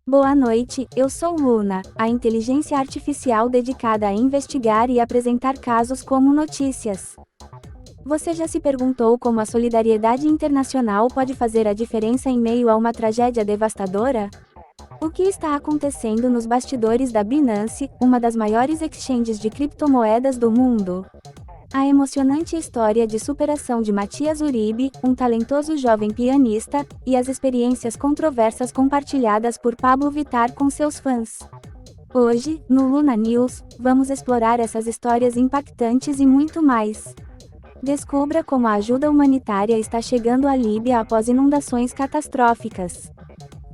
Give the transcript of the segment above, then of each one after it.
Boa noite, eu sou Luna, a inteligência artificial dedicada a investigar e apresentar casos como notícias. Você já se perguntou como a solidariedade internacional pode fazer a diferença em meio a uma tragédia devastadora? O que está acontecendo nos bastidores da Binance, uma das maiores exchanges de criptomoedas do mundo? A emocionante história de superação de Matias Uribe, um talentoso jovem pianista, e as experiências controversas compartilhadas por Pablo Vittar com seus fãs. Hoje, no Luna News, vamos explorar essas histórias impactantes e muito mais. Descubra como a ajuda humanitária está chegando à Líbia após inundações catastróficas.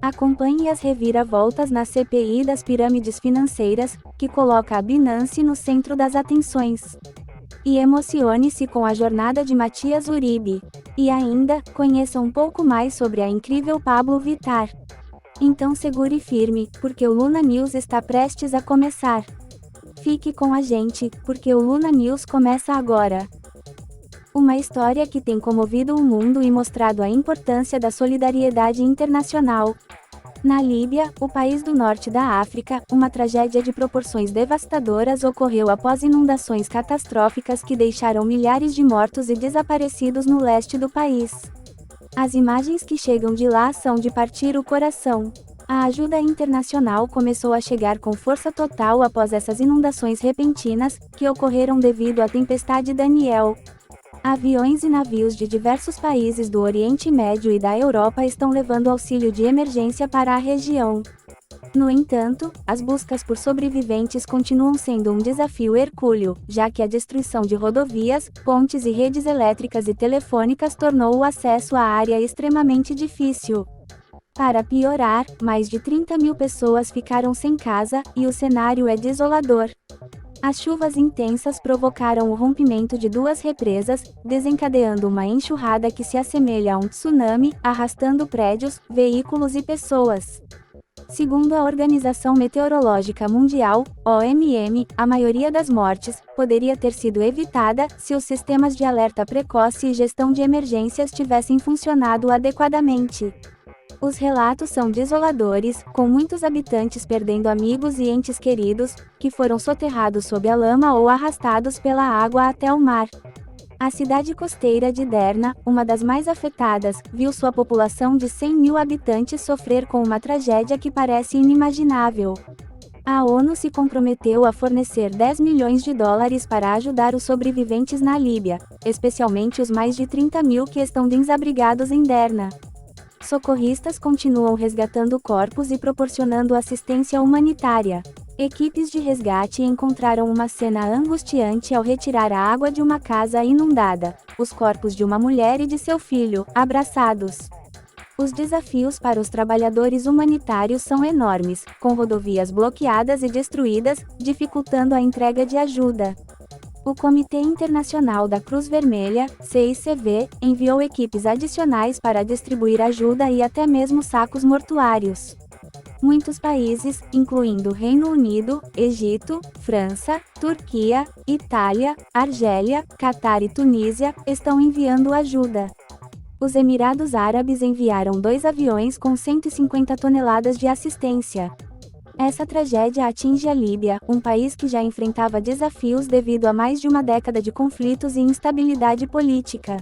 Acompanhe as reviravoltas na CPI das pirâmides financeiras, que coloca a Binance no centro das atenções. E emocione-se com a jornada de Matias Uribe. E ainda, conheça um pouco mais sobre a incrível Pablo Vittar. Então segure firme, porque o Luna News está prestes a começar. Fique com a gente, porque o Luna News começa agora. Uma história que tem comovido o mundo e mostrado a importância da solidariedade internacional. Na Líbia, o país do norte da África, uma tragédia de proporções devastadoras ocorreu após inundações catastróficas que deixaram milhares de mortos e desaparecidos no leste do país. As imagens que chegam de lá são de partir o coração. A ajuda internacional começou a chegar com força total após essas inundações repentinas, que ocorreram devido à tempestade Daniel. Aviões e navios de diversos países do Oriente Médio e da Europa estão levando auxílio de emergência para a região. No entanto, as buscas por sobreviventes continuam sendo um desafio hercúleo, já que a destruição de rodovias, pontes e redes elétricas e telefônicas tornou o acesso à área extremamente difícil. Para piorar, mais de 30 mil pessoas ficaram sem casa, e o cenário é desolador. As chuvas intensas provocaram o rompimento de duas represas, desencadeando uma enxurrada que se assemelha a um tsunami, arrastando prédios, veículos e pessoas. Segundo a Organização Meteorológica Mundial, OMM, a maioria das mortes poderia ter sido evitada se os sistemas de alerta precoce e gestão de emergências tivessem funcionado adequadamente. Os relatos são desoladores, com muitos habitantes perdendo amigos e entes queridos, que foram soterrados sob a lama ou arrastados pela água até o mar. A cidade costeira de Derna, uma das mais afetadas, viu sua população de 100 mil habitantes sofrer com uma tragédia que parece inimaginável. A ONU se comprometeu a fornecer 10 milhões de dólares para ajudar os sobreviventes na Líbia, especialmente os mais de 30 mil que estão desabrigados em Derna. Socorristas continuam resgatando corpos e proporcionando assistência humanitária. Equipes de resgate encontraram uma cena angustiante ao retirar a água de uma casa inundada, os corpos de uma mulher e de seu filho, abraçados. Os desafios para os trabalhadores humanitários são enormes, com rodovias bloqueadas e destruídas, dificultando a entrega de ajuda. O Comitê Internacional da Cruz Vermelha, CICV, enviou equipes adicionais para distribuir ajuda e até mesmo sacos mortuários. Muitos países, incluindo Reino Unido, Egito, França, Turquia, Itália, Argélia, Catar e Tunísia, estão enviando ajuda. Os Emirados Árabes enviaram 2 aviões com 150 toneladas de assistência. Essa tragédia atinge a Líbia, um país que já enfrentava desafios devido a mais de uma década de conflitos e instabilidade política.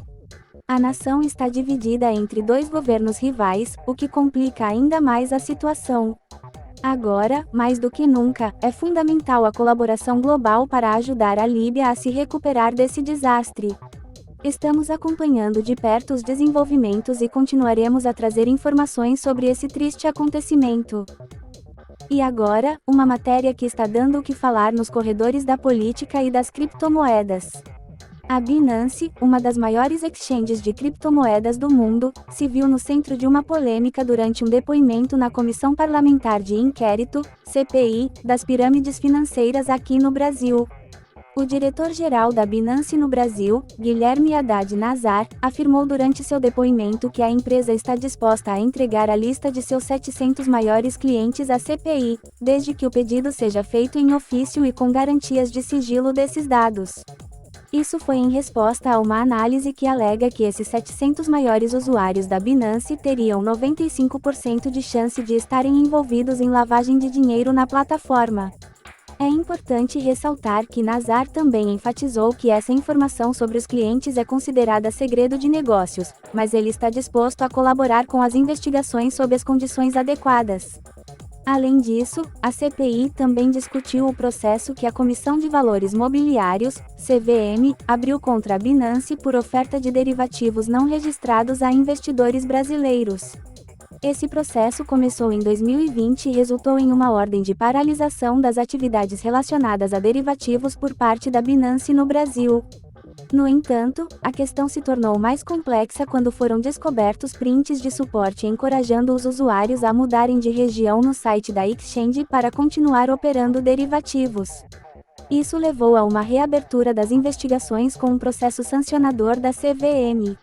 A nação está dividida entre 2 governos rivais, o que complica ainda mais a situação. Agora, mais do que nunca, é fundamental a colaboração global para ajudar a Líbia a se recuperar desse desastre. Estamos acompanhando de perto os desenvolvimentos e continuaremos a trazer informações sobre esse triste acontecimento. E agora, uma matéria que está dando o que falar nos corredores da política e das criptomoedas. A Binance, uma das maiores exchanges de criptomoedas do mundo, se viu no centro de uma polêmica durante um depoimento na Comissão Parlamentar de Inquérito, CPI, das pirâmides financeiras aqui no Brasil. O diretor-geral da Binance no Brasil, Guilherme Haddad Nazar, afirmou durante seu depoimento que a empresa está disposta a entregar a lista de seus 700 maiores clientes à CPI, desde que o pedido seja feito em ofício e com garantias de sigilo desses dados. Isso foi em resposta a uma análise que alega que esses 700 maiores usuários da Binance teriam 95% de chance de estarem envolvidos em lavagem de dinheiro na plataforma. É importante ressaltar que Nazar também enfatizou que essa informação sobre os clientes é considerada segredo de negócios, mas ele está disposto a colaborar com as investigações sob as condições adequadas. Além disso, a CPI também discutiu o processo que a Comissão de Valores Mobiliários, CVM, abriu contra a Binance por oferta de derivativos não registrados a investidores brasileiros. Esse processo começou em 2020 e resultou em uma ordem de paralisação das atividades relacionadas a derivativos por parte da Binance no Brasil. No entanto, a questão se tornou mais complexa quando foram descobertos prints de suporte encorajando os usuários a mudarem de região no site da exchange para continuar operando derivativos. Isso levou a uma reabertura das investigações com um processo sancionador da CVM.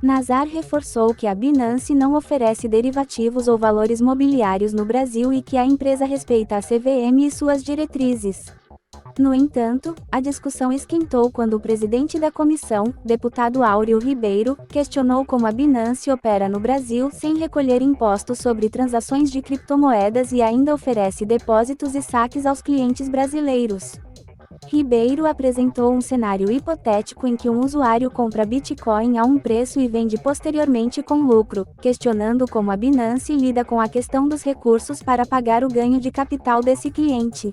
Nazar reforçou que a Binance não oferece derivativos ou valores mobiliários no Brasil e que a empresa respeita a CVM e suas diretrizes. No entanto, a discussão esquentou quando o presidente da comissão, deputado Áureo Ribeiro, questionou como a Binance opera no Brasil sem recolher impostos sobre transações de criptomoedas e ainda oferece depósitos e saques aos clientes brasileiros. Ribeiro apresentou um cenário hipotético em que um usuário compra Bitcoin a um preço e vende posteriormente com lucro, questionando como a Binance lida com a questão dos recursos para pagar o ganho de capital desse cliente.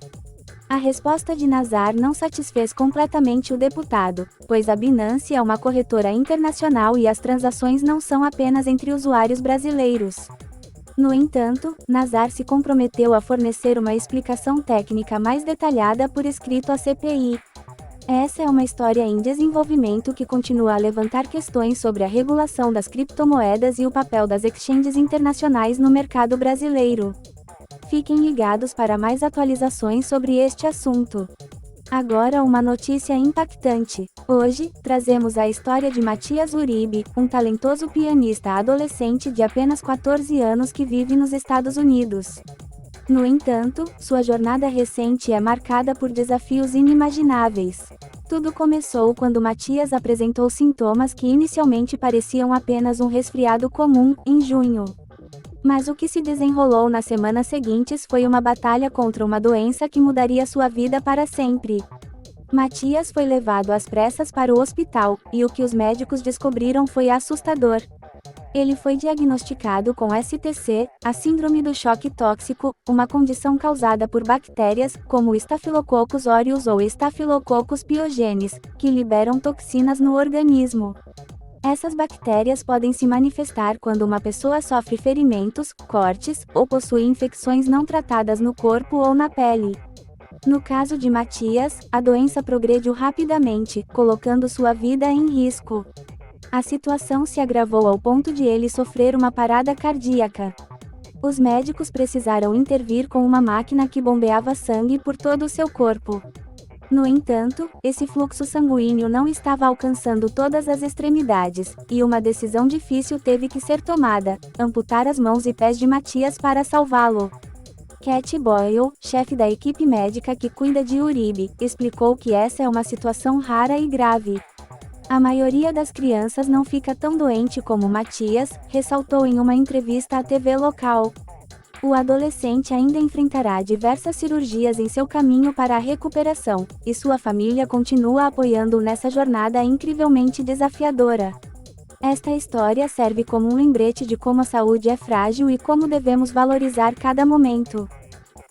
A resposta de Nazar não satisfez completamente o deputado, pois a Binance é uma corretora internacional e as transações não são apenas entre usuários brasileiros. No entanto, Nazar se comprometeu a fornecer uma explicação técnica mais detalhada por escrito à CPI. Essa é uma história em desenvolvimento que continua a levantar questões sobre a regulação das criptomoedas e o papel das exchanges internacionais no mercado brasileiro. Fiquem ligados para mais atualizações sobre este assunto. Agora uma notícia impactante. Hoje, trazemos a história de Matias Uribe, um talentoso pianista adolescente de apenas 14 anos que vive nos Estados Unidos. No entanto, sua jornada recente é marcada por desafios inimagináveis. Tudo começou quando Matias apresentou sintomas que inicialmente pareciam apenas um resfriado comum, em junho. Mas o que se desenrolou nas semanas seguintes foi uma batalha contra uma doença que mudaria sua vida para sempre. Matias foi levado às pressas para o hospital, e o que os médicos descobriram foi assustador. Ele foi diagnosticado com STC, a síndrome do choque tóxico, uma condição causada por bactérias, como Staphylococcus aureus ou Staphylococcus pyogenes, que liberam toxinas no organismo. Essas bactérias podem se manifestar quando uma pessoa sofre ferimentos, cortes, ou possui infecções não tratadas no corpo ou na pele. No caso de Matias, a doença progrediu rapidamente, colocando sua vida em risco. A situação se agravou ao ponto de ele sofrer uma parada cardíaca. Os médicos precisaram intervir com uma máquina que bombeava sangue por todo o seu corpo. No entanto, esse fluxo sanguíneo não estava alcançando todas as extremidades, e uma decisão difícil teve que ser tomada: amputar as mãos e pés de Matias para salvá-lo. Cat Boyle, chefe da equipe médica que cuida de Uribe, explicou que essa é uma situação rara e grave. A maioria das crianças não fica tão doente como Matias, ressaltou em uma entrevista à TV local. O adolescente ainda enfrentará diversas cirurgias em seu caminho para a recuperação, e sua família continua apoiando-o nessa jornada incrivelmente desafiadora. Esta história serve como um lembrete de como a saúde é frágil e como devemos valorizar cada momento.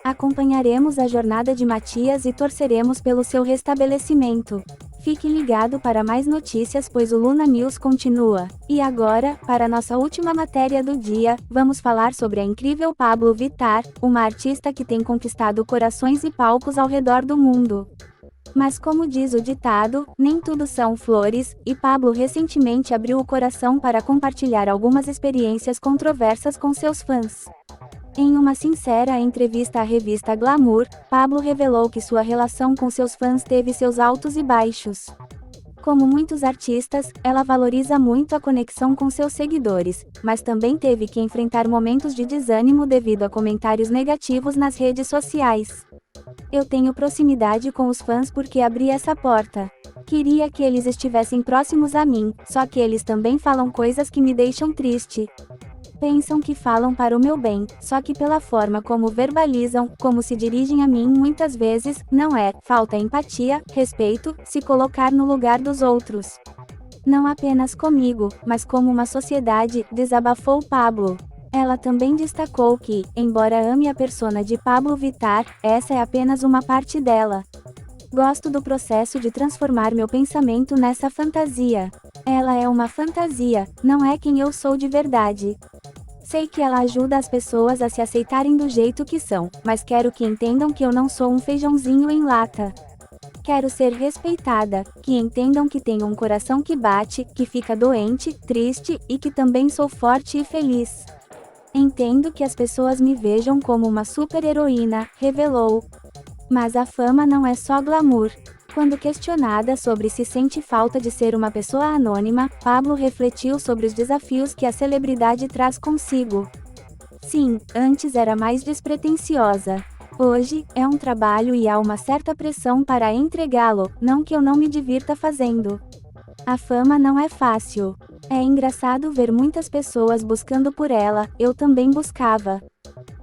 Acompanharemos a jornada de Matias e torceremos pelo seu restabelecimento. Fique ligado para mais notícias, pois o Luna News continua. E agora, para nossa última matéria do dia, vamos falar sobre a incrível Pabllo Vittar, uma artista que tem conquistado corações e palcos ao redor do mundo. Mas como diz o ditado, nem tudo são flores, e Pabllo recentemente abriu o coração para compartilhar algumas experiências controversas com seus fãs. Em uma sincera entrevista à revista Glamour, Pabllo revelou que sua relação com seus fãs teve seus altos e baixos. Como muitos artistas, ela valoriza muito a conexão com seus seguidores, mas também teve que enfrentar momentos de desânimo devido a comentários negativos nas redes sociais. Eu tenho proximidade com os fãs porque abri essa porta. Queria que eles estivessem próximos a mim, só que eles também falam coisas que me deixam triste. Pensam que falam para o meu bem, só que pela forma como verbalizam, como se dirigem a mim muitas vezes, não é, falta empatia, respeito, se colocar no lugar dos outros. Não apenas comigo, mas como uma sociedade, desabafou Pablo. Ela também destacou que, embora ame a persona de Pablo Vittar, essa é apenas uma parte dela. Gosto do processo de transformar meu pensamento nessa fantasia. Ela é uma fantasia, não é quem eu sou de verdade. Sei que ela ajuda as pessoas a se aceitarem do jeito que são, mas quero que entendam que eu não sou um feijãozinho em lata. Quero ser respeitada, que entendam que tenho um coração que bate, que fica doente, triste, e que também sou forte e feliz. Entendo que as pessoas me vejam como uma super-heroína, revelou. Mas a fama não é só glamour. Quando questionada sobre se sente falta de ser uma pessoa anônima, Pablo refletiu sobre os desafios que a celebridade traz consigo. Sim, antes era mais despretensiosa. Hoje, é um trabalho e há uma certa pressão para entregá-lo, não que eu não me divirta fazendo. A fama não é fácil. É engraçado ver muitas pessoas buscando por ela, eu também buscava.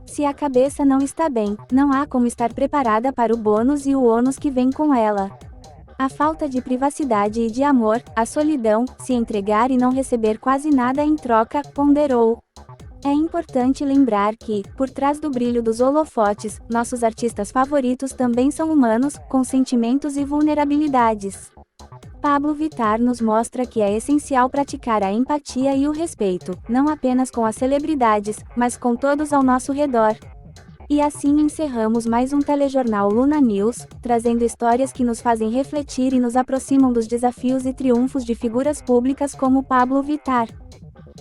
Se a cabeça não está bem, não há como estar preparada para o bônus e o ônus que vem com ela. A falta de privacidade e de amor, a solidão, se entregar e não receber quase nada em troca, ponderou. É importante lembrar que, por trás do brilho dos holofotes, nossos artistas favoritos também são humanos, com sentimentos e vulnerabilidades. Pablo Vittar nos mostra que é essencial praticar a empatia e o respeito, não apenas com as celebridades, mas com todos ao nosso redor. E assim encerramos mais um telejornal Luna News, trazendo histórias que nos fazem refletir e nos aproximam dos desafios e triunfos de figuras públicas como Pablo Vittar.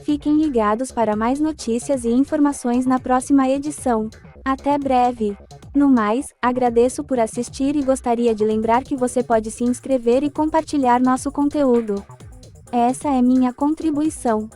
Fiquem ligados para mais notícias e informações na próxima edição. Até breve! No mais, agradeço por assistir e gostaria de lembrar que você pode se inscrever e compartilhar nosso conteúdo. Essa é minha contribuição.